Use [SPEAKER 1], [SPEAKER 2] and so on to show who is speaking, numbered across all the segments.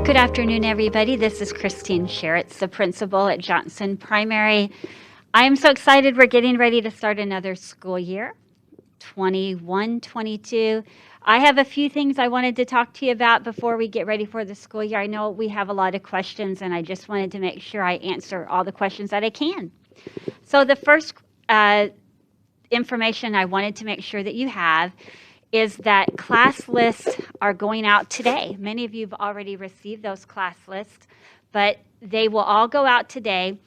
[SPEAKER 1] Good afternoon, everybody. This is Christine Sherretz, the principal at Johnson Primary. I'm so excited. We're getting ready to start another school year, 21-22. I have a few things I wanted to talk to you about before we get ready for the school year. I know we have a lot of questions, and I just wanted to make sure I answer all the questions that I can. So the first information I wanted to make sure that you have is that class lists are going out today. Many of you have already received those class lists, but they will all go out today.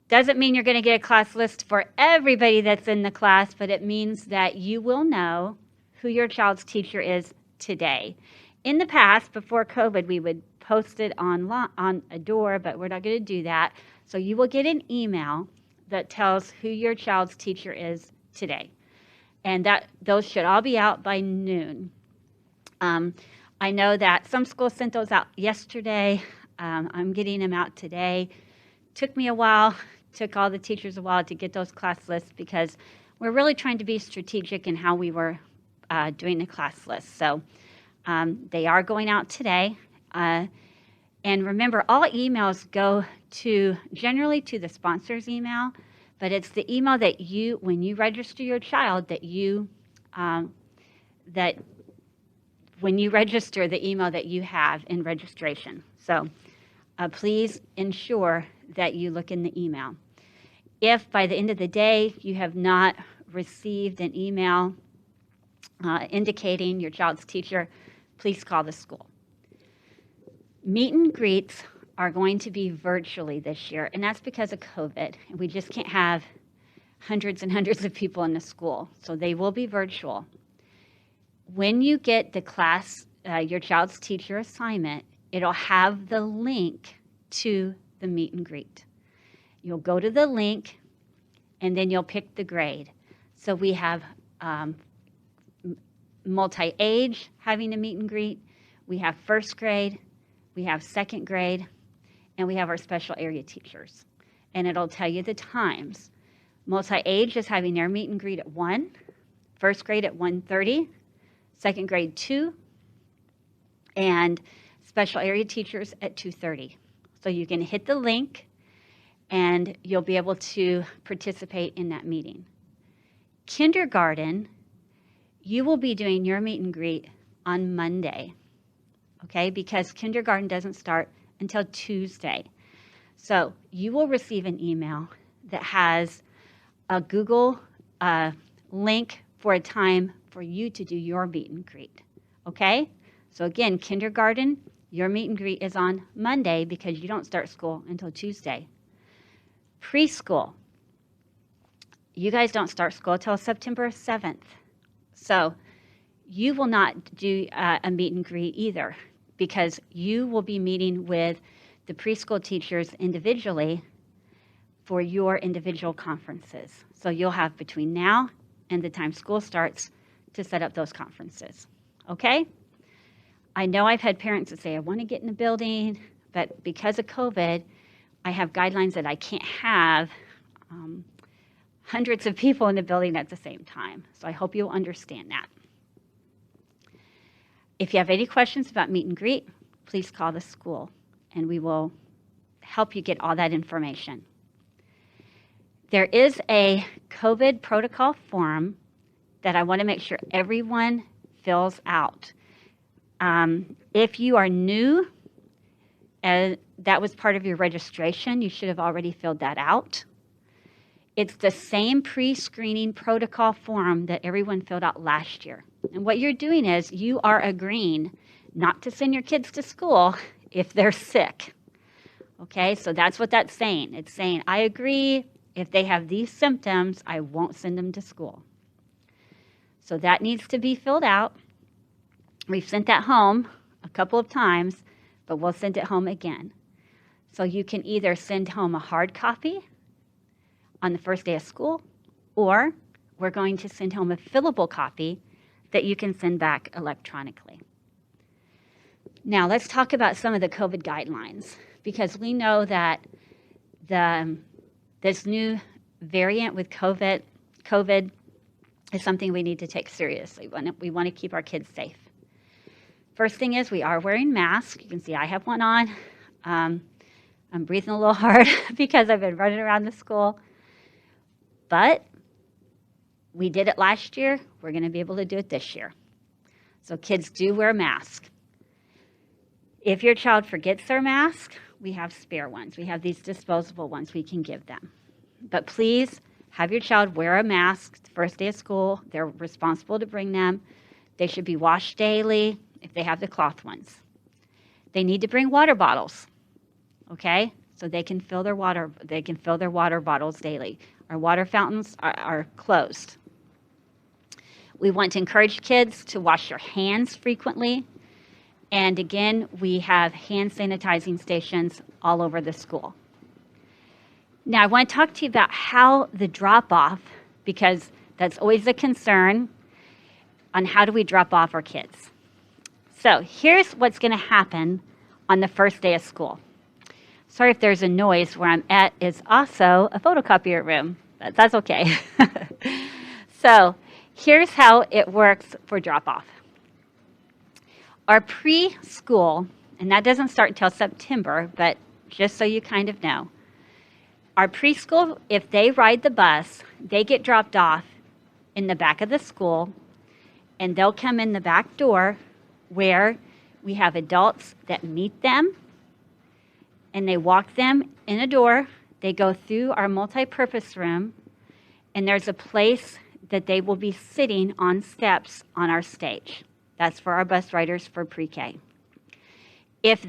[SPEAKER 1] Doesn't mean you're going to get a class list for everybody that's in the class, but it means that you will know who your child's teacher is today. In the past, before COVID, we would post it on a door, but we're not going to do that. So you will get an email that tells who your child's teacher is today. And those should all be out by noon. I know that some schools sent those out yesterday. I'm getting them out today. Took me a while, took all the teachers a while to get those class lists because we're really trying to be strategic in how we were doing the class list. So they are going out today. And remember, all emails go generally to the sponsor's email, but it's the email that when you register your child, when you register, the email that you have in registration. So please ensure that you look in the email. If by the end of the day you have not received an email indicating your child's teacher, please call the school. Meet and greets are going to be virtually this year, and that's because of COVID. We just can't have hundreds and hundreds of people in the school, so they will be virtual. When you get the class, your child's teacher assignment, it'll have the link to the meet and greet. You'll go to the link, and then you'll pick the grade. So we have multi-age having a meet and greet. We have first grade, we have second grade, and we have our special area teachers. And it'll tell you the times. Multi-age is having their meet and greet at 1, first grade at 1:30, second grade 2, and special area teachers at 2:30. So you can hit the link and you'll be able to participate in that meeting. Kindergarten, you will be doing your meet and greet on Monday, okay? Because kindergarten doesn't start until Tuesday. So you will receive an email that has a Google link for a time for you to do your meet and greet, okay? So again, kindergarten, your meet and greet is on Monday because you don't start school until Tuesday. Preschool, you guys don't start school until September 7th. So you will not do a meet and greet either because you will be meeting with the preschool teachers individually for your individual conferences. So you'll have between now and the time school starts to set up those conferences, okay? I know I've had parents that say, I want to get in the building, but because of COVID, I have guidelines that I can't have hundreds of people in the building at the same time. So I hope you'll understand that. If you have any questions about meet and greet, please call the school and we will help you get all that information. There is a COVID protocol form that I want to make sure everyone fills out. If you are new, that was part of your registration, you should have already filled that out. It's the same pre-screening protocol form that everyone filled out last year. And what you're doing is you are agreeing not to send your kids to school if they're sick. Okay, so that's what that's saying. It's saying, I agree, if they have these symptoms, I won't send them to school. So that needs to be filled out. We've sent that home a couple of times, but we'll send it home again. So you can either send home a hard copy on the first day of school, or we're going to send home a fillable copy that you can send back electronically. Now let's talk about some of the COVID guidelines, because we know that this new variant with COVID is something we need to take seriously. We want to keep our kids safe. First thing is we are wearing masks. You can see I have one on. I'm breathing a little hard because I've been running around the school. But we did it last year. We're going to be able to do it this year. So kids do wear a mask. If your child forgets their mask, we have spare ones. We have these disposable ones we can give them. But please have your child wear a mask the first day of school. They're responsible to bring them. They should be washed daily if they have the cloth ones. They need to bring water bottles, okay? So they can fill their water bottles daily. Our water fountains are closed. We want to encourage kids to wash their hands frequently. And again, we have hand sanitizing stations all over the school. Now, I want to talk to you about how the drop-off, because that's always a concern, on how do we drop off our kids. So here's what's going to happen on the first day of school. Sorry if there's a noise. Where I'm at is also a photocopier room. That's okay. So here's how it works for drop-off. Our preschool, and that doesn't start until September, but just so you kind of know, our preschool, if they ride the bus, they get dropped off in the back of the school, and they'll come in the back door where we have adults that meet them, and they walk them in a door. They go through our multi-purpose room, and there's a place that they will be sitting on steps on our stage. That's for our bus riders for pre-K. If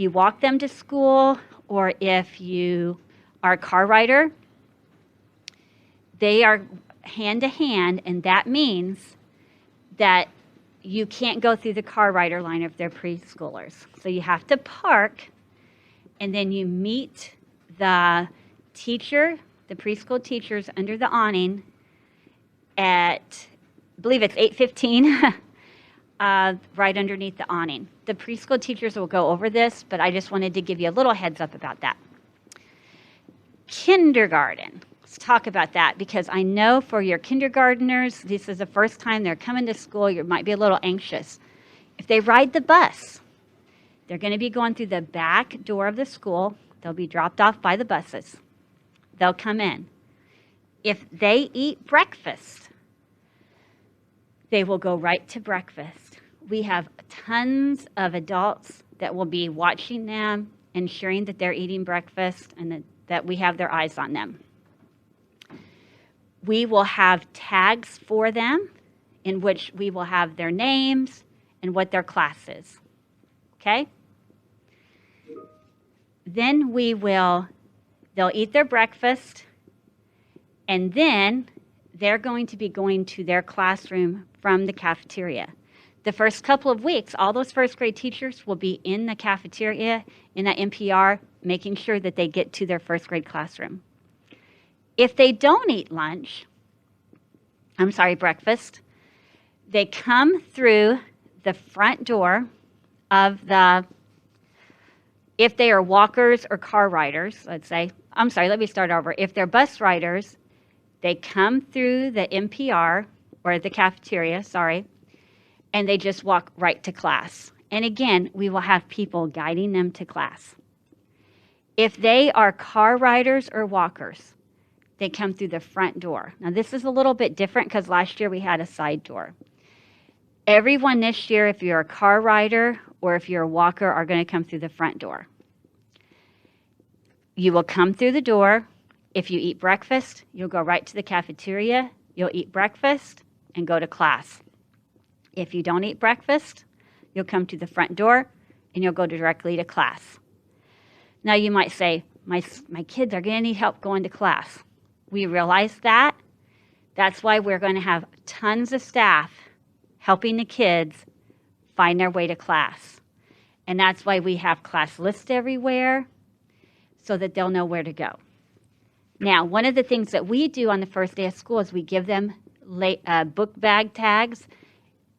[SPEAKER 1] you walk them to school, or if you are a car rider, they are hand to hand, and that means that you can't go through the car rider line if they're preschoolers. So you have to park, and then you meet the teacher, the preschool teachers under the awning at, I believe it's 8:15, right underneath the awning. The preschool teachers will go over this, but I just wanted to give you a little heads up about that. Kindergarten. Let's talk about that, because I know for your kindergartners, this is the first time they're coming to school. You might be a little anxious. If they ride the bus, they're going to be going through the back door of the school. They'll be dropped off by the buses. They'll come in. If they eat breakfast, they will go right to breakfast. We have tons of adults that will be watching them, ensuring that they're eating breakfast and that we have their eyes on them. We will have tags for them in which we will have their names and what their class is. Okay? Then they'll eat their breakfast, and then they're going to be going to their classroom from the cafeteria. The first couple of weeks, all those first grade teachers will be in the cafeteria, in that NPR, making sure that they get to their first grade classroom. If they don't eat breakfast, they come through the front door of if they are walkers or car riders, let me start over. If they're bus riders, they come through the NPR, or the cafeteria, and they just walk right to class. And again, we will have people guiding them to class. If they are car riders or walkers, they come through the front door. Now, this is a little bit different because last year we had a side door. Everyone this year, if you're a car rider or if you're a walker, are going to come through the front door. You will come through the door. If you eat breakfast, you'll go right to the cafeteria. You'll eat breakfast and go to class. If you don't eat breakfast, you'll come to the front door and you'll go directly to class. Now, you might say, my kids are going to need help going to class. We realize that. That's why we're going to have tons of staff helping the kids find their way to class. And that's why we have class lists everywhere so that they'll know where to go. Now, one of the things that we do on the first day of school is we give them book bag tags,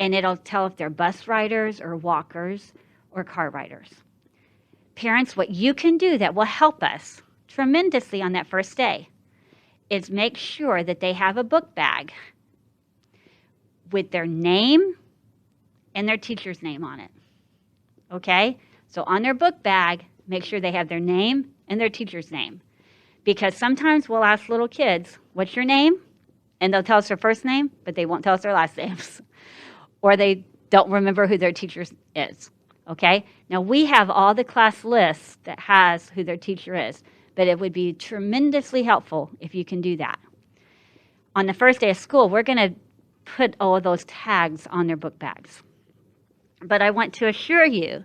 [SPEAKER 1] and it'll tell if they're bus riders or walkers or car riders. Parents, what you can do that will help us tremendously on that first day is make sure that they have a book bag with their name and their teacher's name on it. Okay? So on their book bag, make sure they have their name and their teacher's name. Because sometimes we'll ask little kids, what's your name? And they'll tell us their first name, but they won't tell us their last names. Or they don't remember who their teacher is. Okay? Now we have all the class lists that has who their teacher is, but it would be tremendously helpful if you can do that. On the first day of school, we're going to put all of those tags on their book bags. But I want to assure you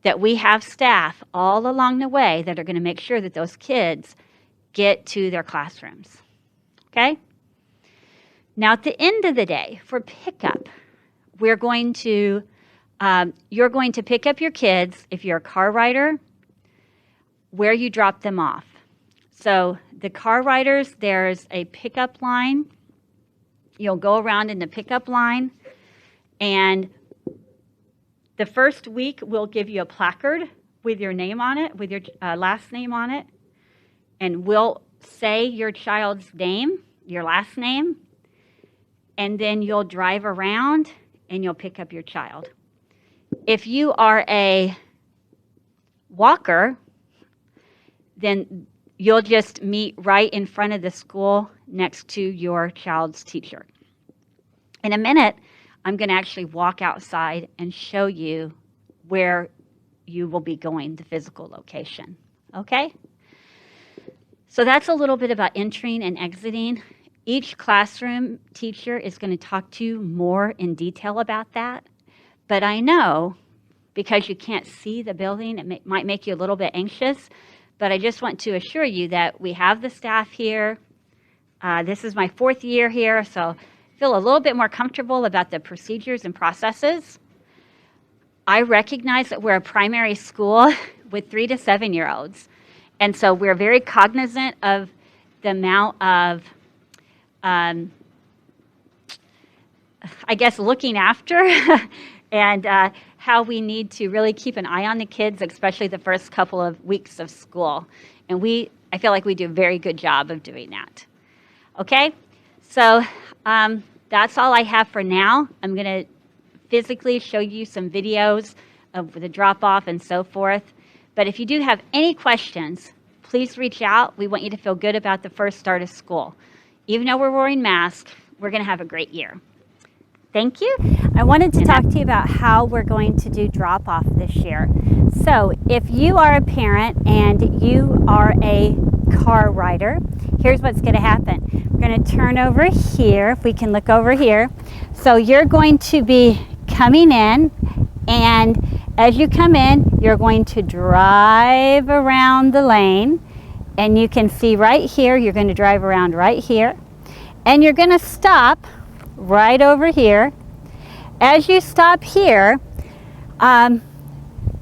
[SPEAKER 1] that we have staff all along the way that are going to make sure that those kids get to their classrooms. Okay? Now, at the end of the day, for pickup, you're going to pick up your kids, if you're a car rider, where you drop them off. So the car riders, there's a pickup line. You'll go around in the pickup line, and the first week we'll give you a placard with your name on it, with your last name on it, and we'll say your child's name, your last name, and then you'll drive around and you'll pick up your child. If you are a walker, then you'll just meet right in front of the school next to your child's teacher. In a minute, I'm going to actually walk outside and show you where you will be going, the physical location. Okay? So that's a little bit about entering and exiting. Each classroom teacher is going to talk to you more in detail about that. But I know, because you can't see the building, it might make you a little bit anxious. But I just want to assure you that we have the staff here. This is my 4th year here, so I feel a little bit more comfortable about the procedures and processes. I recognize that we're a primary school with 3 to 7-year-olds. And so we're very cognizant of the amount of, I guess, looking after and how we need to really keep an eye on the kids, especially the first couple of weeks of school. And I feel like we do a very good job of doing that. Okay? So that's all I have for now. I'm going to physically show you some videos of the drop-off and so forth. But if you do have any questions, please reach out. We want you to feel good about the first start of school. Even though we're wearing masks, we're going to have a great year. Thank you. I wanted to talk to you about how we're going to do drop-off this year. So if you are a parent and you are a car rider, here's what's going to happen. We're going to turn over here, if we can look over here. So you're going to be coming in, and as you come in, you're going to drive around the lane, and you can see right here, you're going to drive around right here, and you're going to stop right over here. As you stop here, on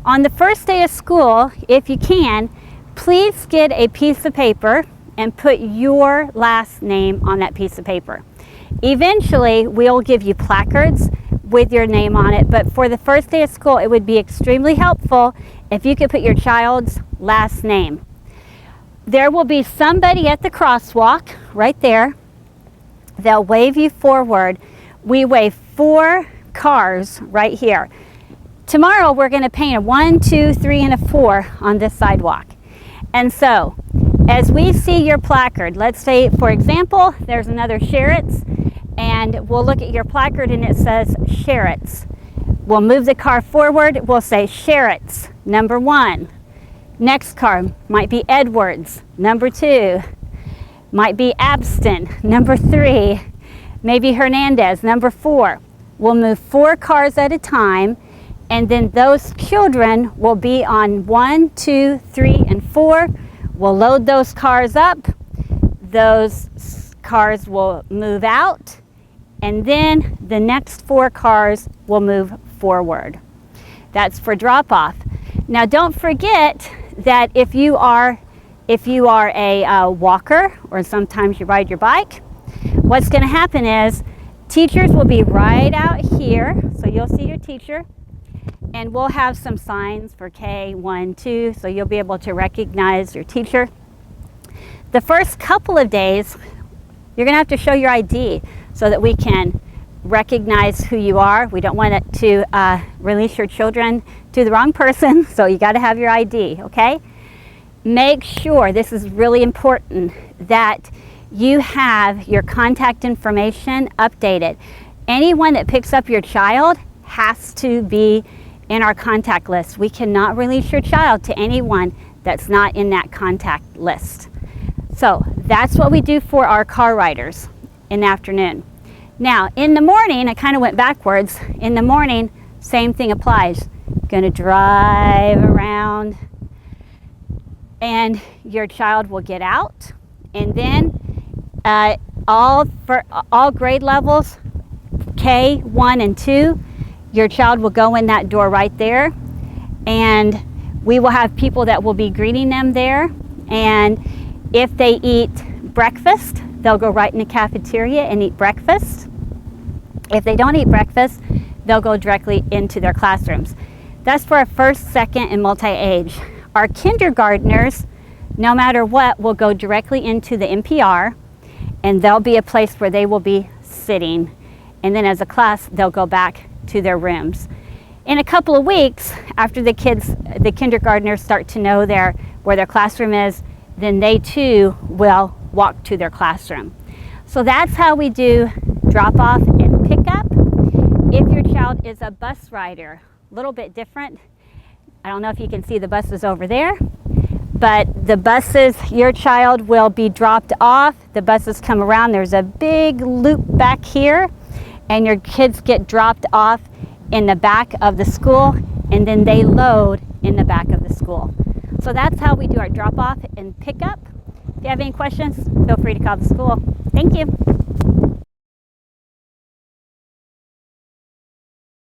[SPEAKER 1] the first day of school, if you can, please get a piece of paper and put your last name on that piece of paper. Eventually, we'll give you placards with your name on it, but for the first day of school, it would be extremely helpful if you could put your child's last name. There will be somebody at the crosswalk right there. They'll wave you forward. We wave 4 cars right here. Tomorrow, we're going to paint a 1, 2, 3, and a 4 on this sidewalk. And so, as we see your placard, let's say, for example, there's another Sherretz, and we'll look at your placard and it says Sherretz. We'll move the car forward. We'll say Sherretz, number 1. Next car might be Edwards, number 2. Might be Abston, number 3. Maybe Hernandez, number 4. We'll move 4 cars at a time, and then those children will be on 1, 2, 3, and 4. We'll load those cars up. Those cars will move out, and then the next 4 cars will move forward. That's for drop-off. Now, don't forget that if you are a walker, or sometimes you ride your bike, what's going to happen is teachers will be right out here, so you'll see your teacher, and we'll have some signs for K1, 2, so you'll be able to recognize your teacher. The first couple of days, you're going to have to show your ID so that we can recognize who you are. We don't want it to release your children to the wrong person, so you got to have your ID, okay? Make sure, this is really important, that you have your contact information updated. Anyone that picks up your child has to be in our contact list. We cannot release your child to anyone that's not in that contact list. So that's what we do for our car riders in the afternoon. Now, in the morning, I kind of went backwards. In the morning, same thing applies. Going to drive around, and your child will get out, and then for all grade levels, K, 1, and 2, your child will go in that door right there, and we will have people that will be greeting them there. And if they eat breakfast, they'll go right in the cafeteria and eat breakfast. If they don't eat breakfast, they'll go directly into their classrooms. That's for our first, second, and multi-age. Our kindergartners, no matter what, will go directly into the NPR, and there'll be a place where they will be sitting. And then as a class, they'll go back to their rooms. In a couple of weeks, after the kindergartners start to know where their classroom is, then they too will walk to their classroom. So that's how we do drop off and pick up. If your child is a bus rider, a little bit different. I don't know if you can see the buses over there, but the buses, your child will be dropped off. The buses come around. There's a big loop back here, and your kids get dropped off in the back of the school, and then they load in the back of the school. So that's how we do our drop off and pick up. If you have any questions, feel free to call the school. Thank you.